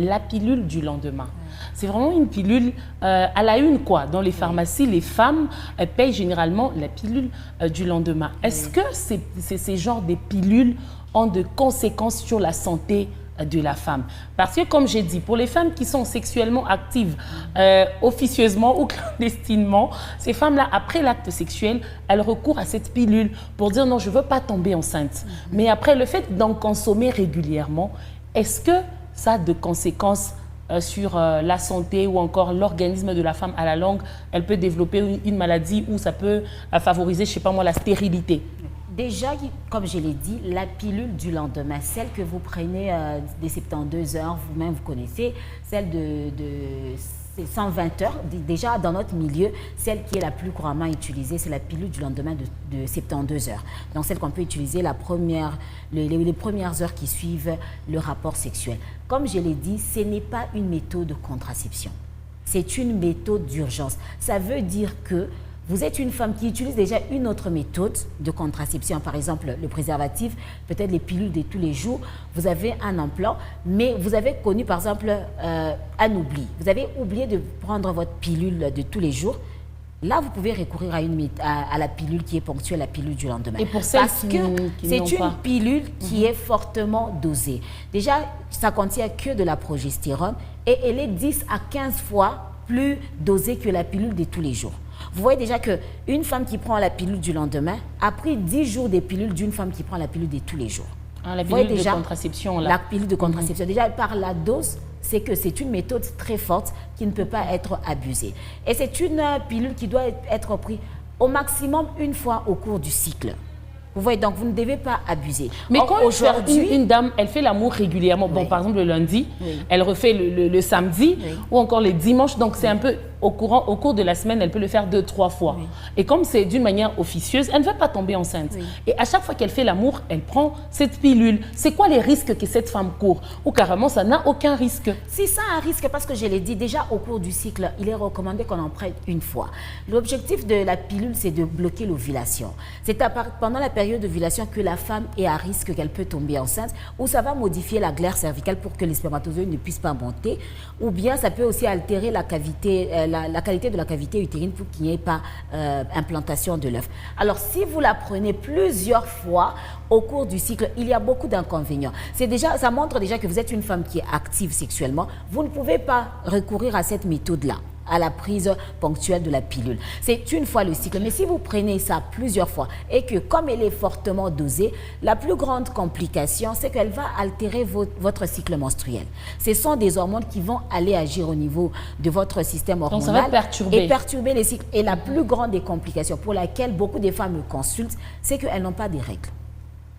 La pilule du lendemain. C'est vraiment une pilule à la une, quoi. Dans les pharmacies, les femmes payent généralement la pilule du lendemain. Est-ce que ces genres de pilules ont de conséquences sur la santé de la femme? Parce que, comme j'ai dit, pour les femmes qui sont sexuellement actives, officieusement ou clandestinement, ces femmes-là, après l'acte sexuel, elles recourent à cette pilule pour dire non, je ne veux pas tomber enceinte. Mais après, le fait d'en consommer régulièrement, est-ce que ça a de conséquences sur la santé ou encore l'organisme de la femme à la longue? Elle peut développer une maladie ou ça peut favoriser, je ne sais pas moi, la stérilité. Déjà, comme je l'ai dit, la pilule du lendemain, celle que vous prenez des 72 heures, vous-même vous connaissez, celle de 120 heures, déjà dans notre milieu, celle qui est la plus couramment utilisée, c'est la pilule du lendemain de 72 heures. Donc celle qu'on peut utiliser les premières heures qui suivent le rapport sexuel. Comme je l'ai dit, ce n'est pas une méthode de contraception, c'est une méthode d'urgence. Ça veut dire que vous êtes une femme qui utilise déjà une autre méthode de contraception, par exemple le préservatif, peut-être les pilules de tous les jours. Vous avez un emploi, mais vous avez connu par exemple un oubli. Vous avez oublié de prendre votre pilule de tous les jours. Là, vous pouvez recourir à la pilule qui est ponctuelle, la pilule du lendemain. Et pour celles Parce que c'est une pilule qui est fortement dosée. Déjà, ça contient que de la progestérone et elle est 10 à 15 fois plus dosée que la pilule de tous les jours. Vous voyez déjà qu'une femme qui prend la pilule du lendemain a pris 10 jours des pilules d'une femme qui prend la pilule de tous les jours. Ah, la pilule de contraception, là. La pilule de contraception. Déjà, par la dose, c'est que c'est une méthode très forte qui ne peut pas être abusée. Et c'est une pilule qui doit être prise au maximum une fois au cours du cycle. Vous voyez, donc vous ne devez pas abuser. Mais quand aujourd'hui une dame, elle fait l'amour régulièrement, bon, par exemple le lundi, elle refait le samedi ou encore les dimanches, donc c'est un peu au cours de la semaine, elle peut le faire 2-3 fois. Et comme c'est d'une manière officieuse, elle ne veut pas tomber enceinte. Et à chaque fois qu'elle fait l'amour, elle prend cette pilule. C'est quoi les risques que cette femme court? Ou carrément, ça n'a aucun risque? Si ça a un risque, parce que je l'ai dit, déjà au cours du cycle, il est recommandé qu'on en prenne une fois. L'objectif de la pilule, c'est de bloquer l'ovulation. C'est pendant la période d'ovulation que la femme est à risque qu'elle peut tomber enceinte, ou ça va modifier la glaire cervicale pour que les spermatozoïdes ne puissent pas monter, ou bien ça peut aussi altérer la cavité, la qualité de la cavité utérine pour qu'il n'y ait pas implantation de l'œuf. Alors, si vous la prenez plusieurs fois au cours du cycle, il y a beaucoup d'inconvénients. Ça montre déjà que vous êtes une femme qui est active sexuellement. Vous ne pouvez pas recourir à cette méthode-là, à la prise ponctuelle de la pilule. C'est une fois le cycle. Mais si vous prenez ça plusieurs fois et que comme elle est fortement dosée, la plus grande complication, c'est qu'elle va altérer votre cycle menstruel. Ce sont des hormones qui vont aller agir au niveau de votre système hormonal. Donc ça va perturber. Et perturber les cycles. Et la plus grande des complications pour laquelle beaucoup de femmes me consultent, c'est qu'elles n'ont pas de règles.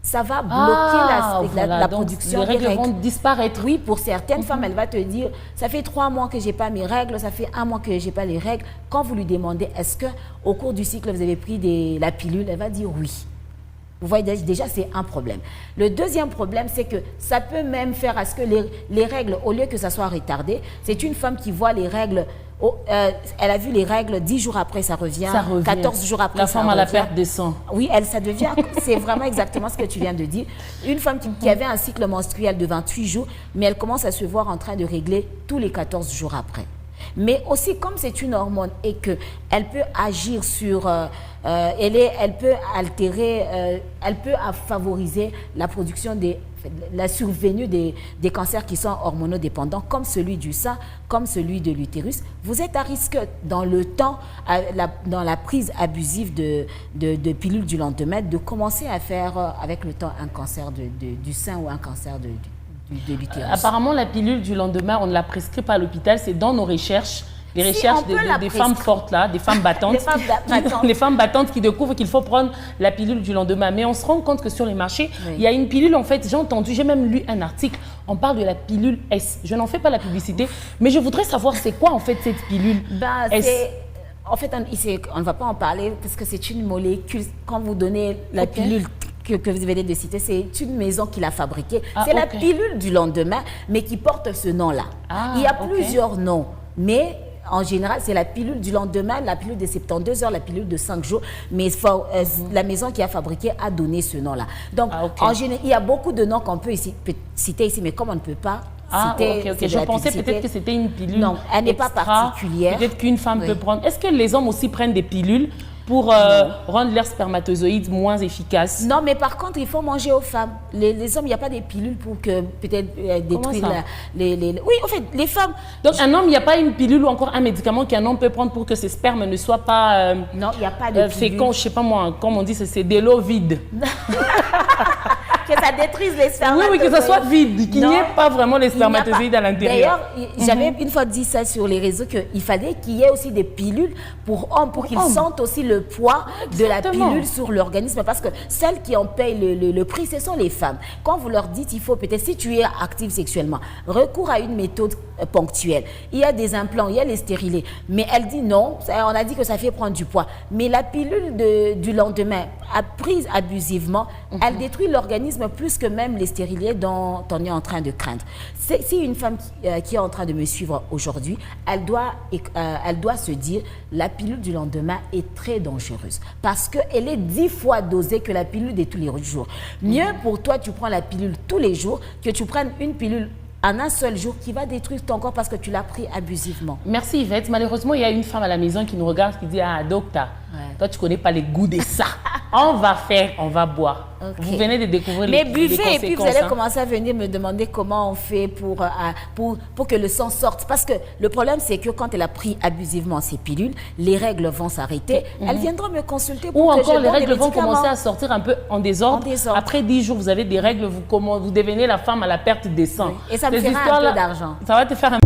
Ça va bloquer la production des règles. Les règles vont disparaître. Oui, pour certaines femmes, elle va te dire, ça fait 3 mois que je n'ai pas mes règles, ça fait 1 mois que je n'ai pas les règles. Quand vous lui demandez, est-ce qu'au cours du cycle, vous avez pris la pilule, elle va dire oui. Vous voyez, déjà, c'est un problème. Le deuxième problème, c'est que ça peut même faire à ce que les règles, au lieu que ça soit retardé, c'est une femme qui voit les règles, elle a vu les règles, 10 jours après, ça revient. 14 jours après, la femme a la perte de sang. Oui, ça devient, c'est vraiment exactement ce que tu viens de dire. Une femme qui avait un cycle menstruel de 28 jours, mais elle commence à se voir en train de régler tous les 14 jours après. Mais aussi, comme c'est une hormone et qu'elle peut agir sur... elle peut altérer, elle peut favoriser la production la survenue des cancers qui sont hormonodépendants, comme celui du sein, comme celui de l'utérus. Vous êtes à risque dans le temps, dans la prise abusive de pilules du lendemain, de commencer à faire avec le temps un cancer du sein ou un cancer de l'utérus. Apparemment, la pilule du lendemain, on ne la prescrit pas à l'hôpital, c'est dans nos recherches. Les recherches des femmes fortes, là, des femmes battantes, les femmes battantes qui découvrent qu'il faut prendre la pilule du lendemain. Mais on se rend compte que sur les marchés, il y a une pilule, en fait, j'ai même lu un article, on parle de la pilule S. Je n'en fais pas la publicité, mais je voudrais savoir c'est quoi, en fait, cette pilule S. En fait, on ne va pas en parler parce que c'est une molécule. Quand vous donnez la pilule que vous venez de citer, c'est une maison qui l'a fabriquée. C'est la pilule du lendemain, mais qui porte ce nom-là. Il y a plusieurs noms, mais... En général, c'est la pilule du lendemain, la pilule de 72 heures, la pilule de 5 jours. Mais la maison qui a fabriqué a donné ce nom-là. Donc, en général, il y a beaucoup de noms qu'on peut citer ici, mais comme on ne peut pas Ah, ok, c'est je de la pensais pilule. peut-être que c'était une pilule. Non, elle n'est pas extra, particulière. Peut-être qu'une femme Oui. peut prendre. Est-ce que les hommes aussi prennent des pilules pour rendre leurs spermatozoïdes moins efficaces? Non, mais par contre, il faut manger aux femmes. Les hommes, il n'y a pas des pilules pour que peut-être détruire ça? Oui, en fait, les femmes. Donc, un homme, il n'y a pas une pilule ou encore un médicament qu'un homme peut prendre pour que ses spermes ne soient pas Non, il n'y a pas de pilule. féconds, je ne sais pas moi, comme on dit, c'est de l'eau vide. Que ça détruise les Oui, spermatozoïdes. oui, que ça soit vide, qu'il n'y Non, ait pas vraiment les il n'y a pas. spermatozoïdes à l'intérieur. D'ailleurs, j'avais une fois dit ça sur les réseaux, qu'il fallait qu'il y ait aussi des pilules pour hommes, pour qu'ils sentent aussi le poids de la Exactement. pilule sur l'organisme. Parce que celles qui en payent le prix, ce sont les femmes. Quand vous leur dites, il faut peut-être, si tu es active sexuellement, recours à une méthode ponctuelle. Il y a des implants, il y a les stérilés. Mais elle dit non, on a dit que ça fait prendre du poids. Mais la pilule du lendemain, prise abusivement, elle détruit l'organisme plus que même les stérilés dont on est en train de craindre. Si une femme qui est en train de me suivre aujourd'hui, elle doit se dire la pilule du lendemain est très dangereuse parce qu'elle est 10 fois dosée que la pilule de tous les jours. Mieux pour toi, tu prends la pilule tous les jours que tu prennes une pilule en un seul jour qui va détruire ton corps parce que tu l'as pris abusivement. Merci Yvette. Malheureusement, il y a une femme à la maison qui nous regarde qui dit « Ah, docteur, toi, tu ne connais pas les goûts de ça. On va faire, on va boire. Okay. Vous venez de découvrir Mais les buvez conséquences. et puis vous allez commencer à venir me demander comment on fait pour que le sang sorte. Parce que le problème, c'est que quand elle a pris abusivement ces pilules, les règles vont s'arrêter. Elle viendra me consulter pour Ou que encore, je les donne règles des vont médicaments. commencer à sortir un peu en désordre. Après 10 jours, vous avez des règles, vous devenez la femme à la perte des sangs. Oui. Et ça me fera un peu d'argent. Ça va te faire un